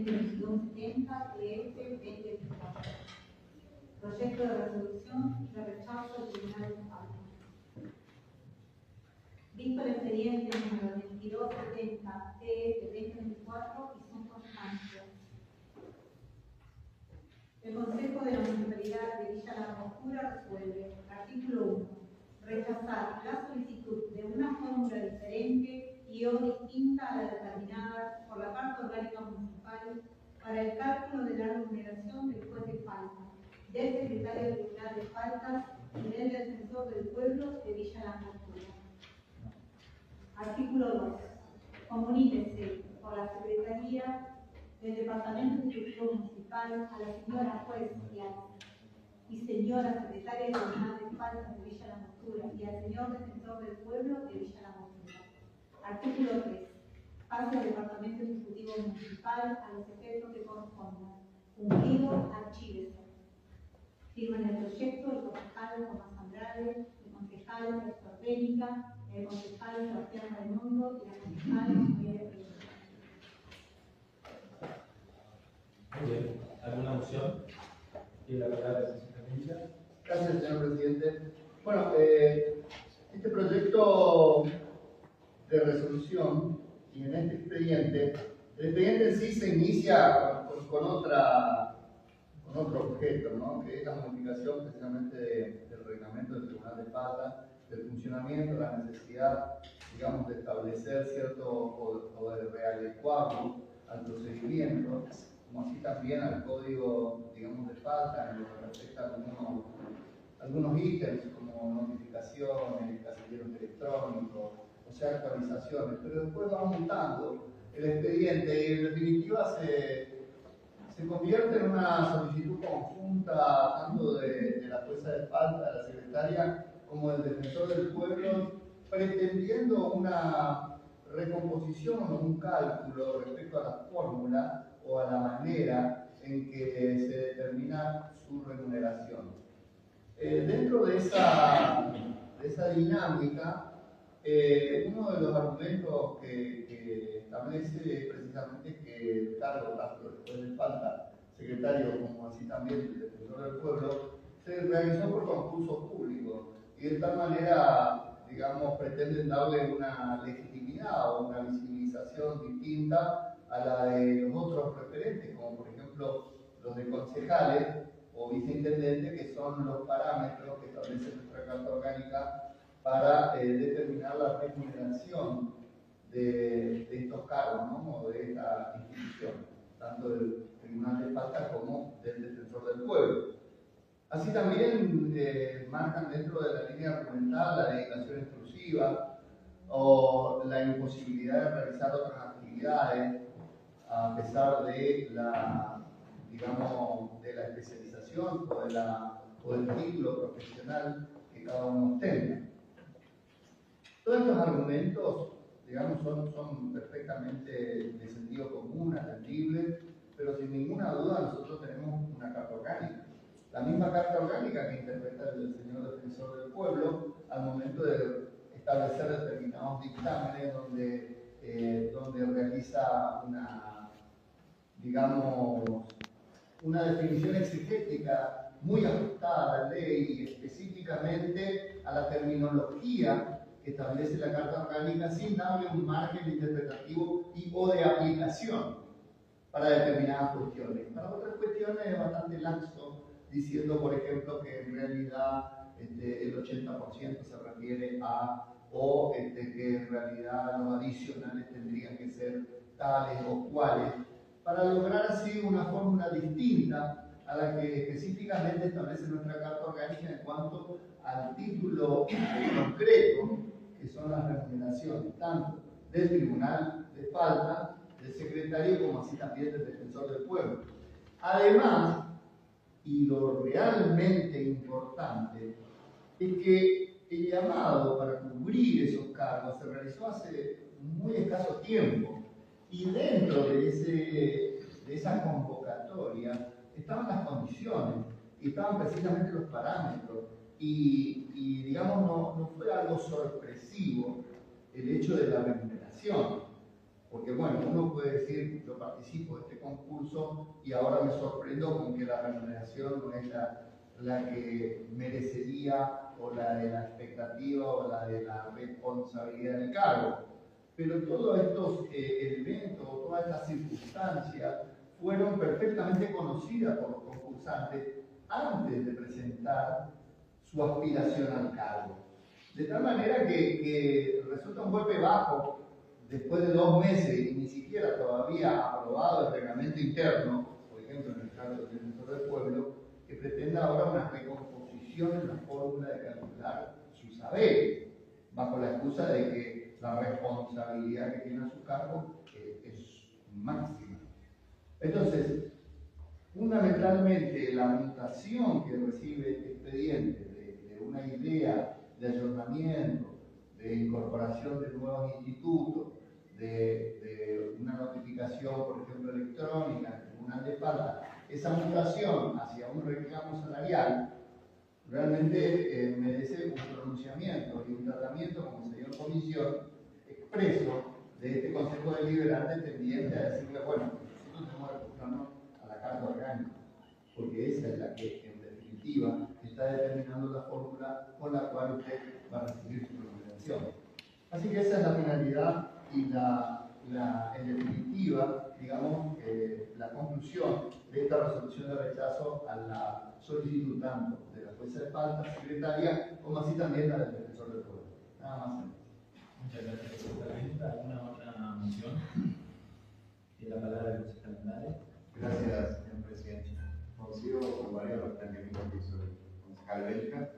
2022-70 EF 2024. Proyecto de resolución de rechazo al Tribunal de Falta. Visto el expediente número 2270 EF 2024 y sus constancias, el Consejo de la Municipalidad de Villa La Angostura resuelve, artículo 1, rechazar la solicitud de una fórmula diferente y o distinta a la determinada por la Carta Orgánica Municipal para el cálculo de la remuneración del juez de falta, del secretario del Tribunal de Faltas y del defensor del pueblo de Villa La Angostura. Artículo 2. Comuníquese por la Secretaría del Departamento de Instrucción Municipal a la señora juez y señora secretaria del Tribunal de Faltas de Villa La Angostura y al señor defensor del pueblo de Villa La Angostura. Artículo 3. Pase al Departamento Ejecutivo Municipal a los efectos que correspondan. Cumplido, archívese. Firman el proyecto el concejal Tomás Andrade, el concejal Héctor Bénica, el concejal Sebastián Raimundo y la concejal María Pérez. Muy bien. ¿Alguna moción? Tiene la palabra la señora Benita. Gracias, señor presidente. Bueno, este proyecto de resolución y en este expediente, el expediente en sí se inicia con otro objeto, ¿no? Que es la modificación precisamente del reglamento del Tribunal de Faltas, del funcionamiento, la necesidad, digamos, de establecer cierto o de readecuarlo al procedimiento, como así también al código, digamos, de falta en lo que respecta a algunos ítems como notificaciones, casilleros electrónicos, o sea, actualizaciones, pero después va aumentando el expediente y en definitiva se convierte en una solicitud conjunta tanto de la jueza de falta, de la secretaria, como del defensor del pueblo, pretendiendo una recomposición o un cálculo respecto a la fórmula o a la manera en que se determina su remuneración. Dentro de esa dinámica, uno de los argumentos que establece es precisamente que el cargo, tanto después de falta, secretario como así también el defensor del pueblo, se realizó por concurso público y de tal manera, digamos, pretenden darle una legitimidad o una visibilización distinta a la de los otros referentes, como por ejemplo los de concejales o viceintendentes, que son los parámetros que establece nuestra Carta Orgánica para determinar la remuneración de estos cargos, ¿no? O de esta institución, tanto del Tribunal de Falta como del Defensor del Pueblo. Así también marcan dentro de la línea argumental la dedicación exclusiva o la imposibilidad de realizar otras actividades a pesar de la, digamos, de la especialización o del título profesional que cada uno tenga. Todos estos argumentos, digamos, son perfectamente de sentido común, atendibles, pero sin ninguna duda nosotros tenemos una carta orgánica. La misma carta orgánica que interpreta el señor defensor del pueblo al momento de establecer determinados dictámenes donde realiza una definición exegética muy ajustada a la ley y específicamente a la terminología que establece la Carta Orgánica sin darle un margen interpretativo o de aplicación para determinadas cuestiones. Para otras cuestiones es bastante laxo, diciendo, por ejemplo, que en realidad el 80% se refiere a, o que en realidad los adicionales tendrían que ser tales o cuales, para lograr así una fórmula distinta a la que específicamente establece nuestra Carta Orgánica en cuanto al título concreto, que son las remuneraciones, tanto del Tribunal de Falta, del secretario, como así también del defensor del pueblo. Además, y lo realmente importante, es que el llamado para cubrir esos cargos se realizó hace muy escaso tiempo, y dentro de esa convocatoria estaban las condiciones, y estaban precisamente los parámetros, y digamos, no fue algo sorpresivo el hecho de la remuneración. Porque bueno, uno puede decir, yo participo de este concurso y ahora me sorprendo con que la remuneración no es la que merecería, o la de la expectativa, o la de la responsabilidad del cargo. Pero todos estos elementos, todas estas circunstancias, fueron perfectamente conocidas por los concursantes antes de presentar su aspiración al cargo. De tal manera que resulta un golpe bajo después de 2 meses y ni siquiera todavía aprobado el reglamento interno, por ejemplo en el caso del defensor del pueblo, que pretenda ahora una recomposición en la fórmula de calcular sus saberes, bajo la excusa de que la responsabilidad que tiene a su cargo es máxima. Entonces, fundamentalmente la mutación que recibe este expediente de una idea de ayornamiento, de incorporación de nuevos institutos, de una notificación, por ejemplo, electrónica en el Tribunal de Falta, esa mutación hacia un reclamo salarial realmente merece un pronunciamiento y un tratamiento, como se dio en comisión, expreso de este Consejo Deliberante tendiente a decirle, bueno, nosotros tenemos que ajustarnos a la Carta Orgánica, porque esa es la que, en definitiva, está determinando la fórmula con la cual usted va a recibir su remuneración. Así que esa es la finalidad y en definitiva, digamos, la conclusión de esta resolución de rechazo a la solicitud tanto de la jueza de falta, secretaria, como así también la del defensor del pueblo. Nada más. Muchas gracias por esta pregunta. ¿Alguna otra moción? Tiene la palabra el concejal Andrade. Gracias, señor presidente. Coincido con varios de los planteamientos que hizo el concejal Belka.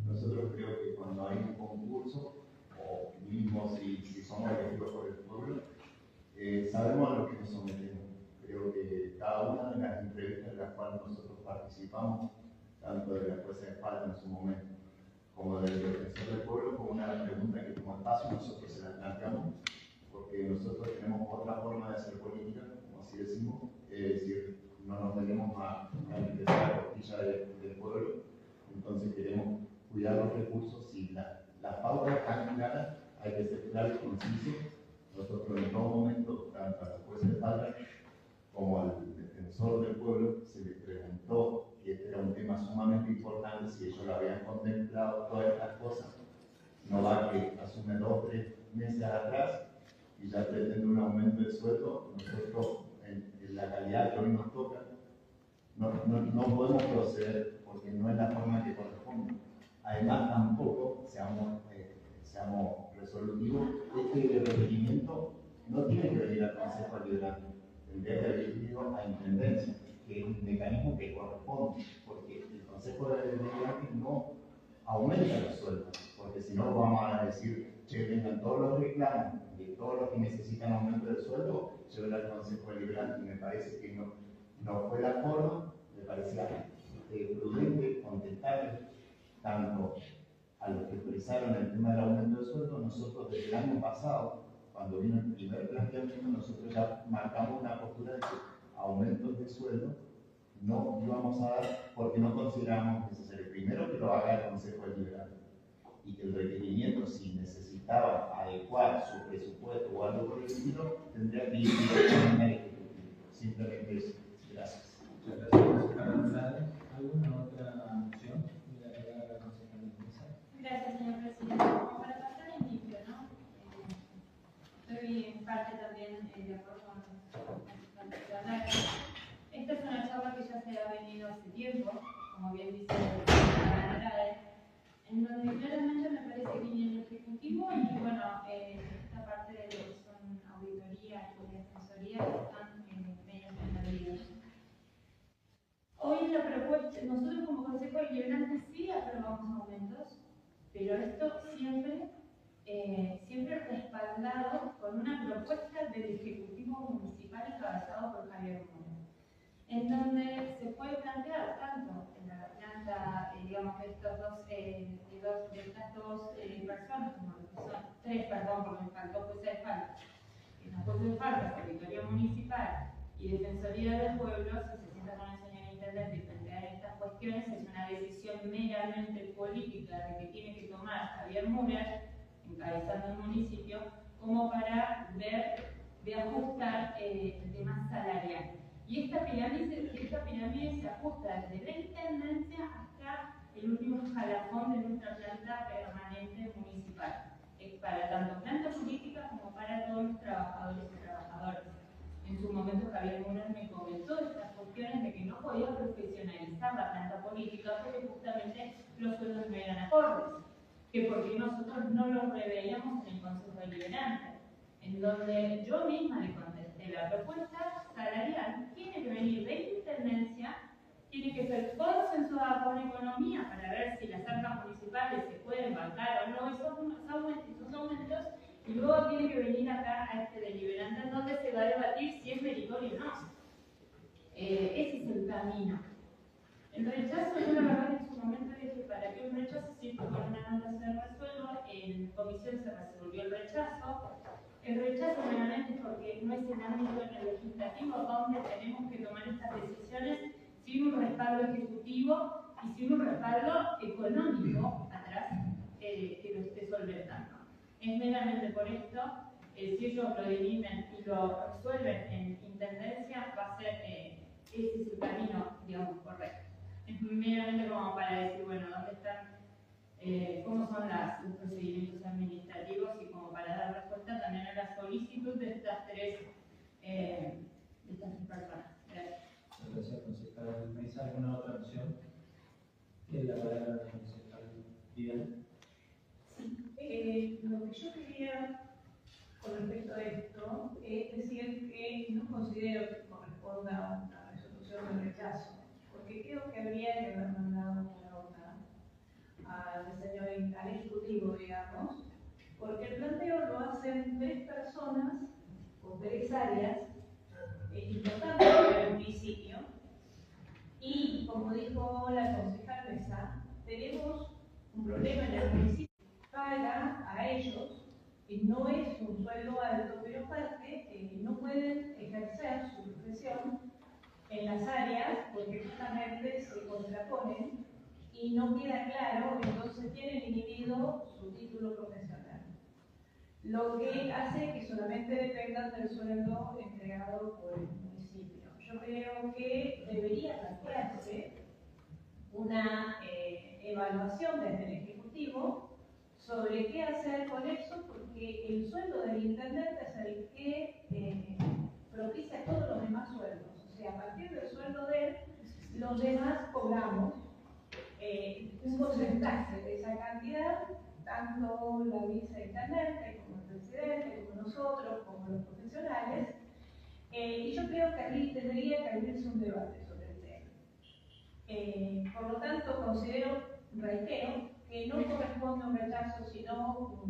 Nosotros creo que cuando hay un concurso, o mismo si somos elegidos por el pueblo, sabemos a lo que nos sometemos. Creo que cada una de las entrevistas en las cuales nosotros participamos, tanto de la jueza de falta en su momento, como del defensor del pueblo, como una pregunta que como espacio nosotros se la planteamos, porque nosotros tenemos otra forma de hacer política, como así decimos, es decir, no nos tenemos a empezar la costilla del pueblo, entonces queremos cuidar los recursos y las pautas están claras, hay que ser claro y conciso. Nosotros en todo momento, tanto a la jueza de falta como al defensor del pueblo, se les preguntó que este era un tema sumamente importante, si ellos lo habían contemplado, todas estas cosas. No va que asume 2 o 3 meses atrás y ya pretende un aumento de sueldo. Nosotros, en la calidad que hoy nos toca, no podemos proceder porque no es la forma que corresponde. Además, tampoco seamos resolutivos, este requerimiento no tiene que venir al Consejo Deliberante, tendría que haber venido a Intendencia, que es un mecanismo que corresponde, porque el Consejo Deliberante no aumenta los sueldos, porque si no vamos a decir, che, vengan todos los reclamos de todos los que necesitan aumento del sueldo, lleven al Consejo Deliberante, y me parece que no fue la forma, me parecía prudente contestarle tanto a los que expresaron el tema del aumento de sueldo. Nosotros desde el año pasado, cuando vino el primer planteamiento, nosotros ya marcamos una postura de que aumentos de sueldo no íbamos a dar porque no consideramos necesario. Primero, que lo haga el Consejo Deliberante y que el requerimiento, si necesitaba adecuar su presupuesto o algo por el estilo, tendría que ir directamente al Ejecutivo. Simplemente eso. Gracias. Muchas gracias, concejal Andrade. ¿Alguna otra moción? Gracias, señor presidente. Como para pasar en limpio, ¿no? Estoy en parte también de acuerdo con la secretaria. Esta es una charla que ya se ha venido hace tiempo, como bien dice el señor Andrade, en donde claramente me parece que ni el Ejecutivo y bueno, esta parte de lo que son auditoría y defensoría están medio perdidos. Hoy la propuesta, nosotros como Consejo Deliberante sí aprobamos aumentos, pero esto siempre respaldado con una propuesta del Ejecutivo Municipal encabezado por Javier Mora, en donde se puede plantear tanto en la planta, digamos, de estas dos personas, como lo que son 3, perdón, porque me faltó jueza de falta, en la jueza de falta, Secretaría Municipal y Defensoría del Pueblo, si se sienta con el señor Intendente y plantear estas cuestiones, es una decisión meramente política de que tiene que tomar Javier Müller, encabezando el municipio, como para ver de ajustar el tema salarial. Y esta pirámide se ajusta desde la intendencia hasta el último escalafón de nuestra planta permanente municipal, para tanto planta política como para todos los trabajadores y trabajadoras. En su momento Javier Muller me comentó estas cuestiones de que no podía profesionalizar la planta política porque justamente los sueldos no eran acordes, que porque nosotros no los preveíamos en el Consejo Deliberante, en donde yo misma le contesté: la propuesta salarial tiene que venir de la intendencia, tiene que ser consensuada con economía para ver si las arcas municipales se pueden bancar o no esos aumentos, y luego tiene que venir acá a este deliberante en donde se va a debatir si es meritorio o no. Ese es el camino. El rechazo, yo la verdad que en su momento dije: ¿para qué un rechazo si con una nota se resuelva? En comisión se resolvió el rechazo. El rechazo meramente porque no es el ámbito en el legislativo donde tenemos que tomar estas decisiones sin un respaldo ejecutivo y sin un respaldo económico atrás que lo esté solventando. Es meramente por esto, si ellos lo dirimen y lo resuelven en intendencia, va a ser, ese es el camino, digamos, correcto. Es meramente como para decir, bueno, ¿dónde están? Cómo son los procedimientos administrativos y como para dar respuesta también a la solicitud de estas tres personas. Gracias. Gracias, concejal Mesa. ¿Alguna otra opción? Tiene la palabra la concejal Vidal. Sí, lo que yo quería con respecto a esto es decir que no considero que corresponda una resolución de rechazo, porque creo que habría que haber mandado una nota al señor, al ejecutivo, digamos, porque el planteo lo hacen tres personas o tres áreas importantes para el municipio, y como dijo la concejal Mesa, tenemos un problema en el municipio, paga a ellos, que no es un sueldo alto, pero aparte no pueden ejercer su profesión en las áreas porque justamente se contraponen y no queda claro, entonces tienen inhibido su título profesional. Lo que hace que solamente dependan del sueldo entregado por el municipio. Yo creo que debería plantearse una evaluación desde el Ejecutivo sobre qué hacer con eso, porque el sueldo del intendente es el que propicia todos los demás sueldos. O sea, a partir del sueldo de él, los demás cobramos un porcentaje de esa cantidad, tanto la viceintendente como el presidente, como nosotros, como los profesionales, y yo creo que ahí tendría que abrirse un debate sobre el tema. Por lo tanto, reitero, que no corresponde un rechazo, sino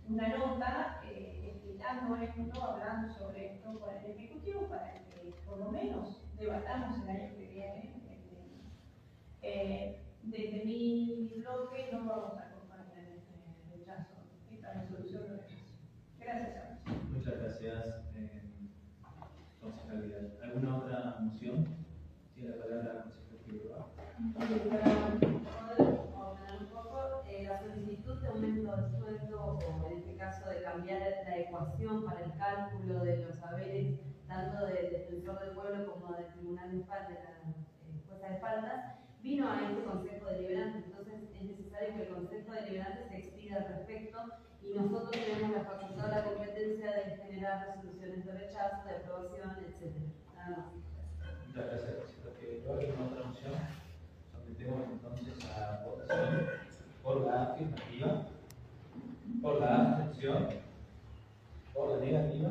una nota explicando esto, hablando sobre esto con el Ejecutivo, para que por lo menos debatamos el año que viene. Desde mi bloque no vamos a acompañar este rechazo, esta resolución de rechazo. Gracias. Muchas gracias, concejal Vidal. ¿Alguna otra moción? Tiene la palabra la concejal Figueroa. Para ordenar un poco, la solicitud de aumento de sueldo, o en este caso de cambiar la ecuación para el cálculo de los saberes, tanto del defensor del pueblo como del tribunal de faltas, de la jueza de faltas, vino a este Consejo Deliberante. Entonces es necesario que el Consejo Deliberante se expida al respecto, y nosotros tenemos la facultad o la competencia de generar resoluciones de rechazo, de aprobación, etc. Nada más. Muchas gracias, concejal Figueroa. ¿Alguna otra moción? Sometemos entonces a votación por la afirmativa, por la abstención, por la negativa,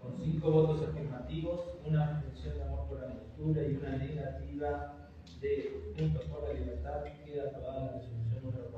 con 5 votos afirmativos, una abstención de amor por la lectura y una negativa de Juntos por la Libertad. Queda aprobada la resolución número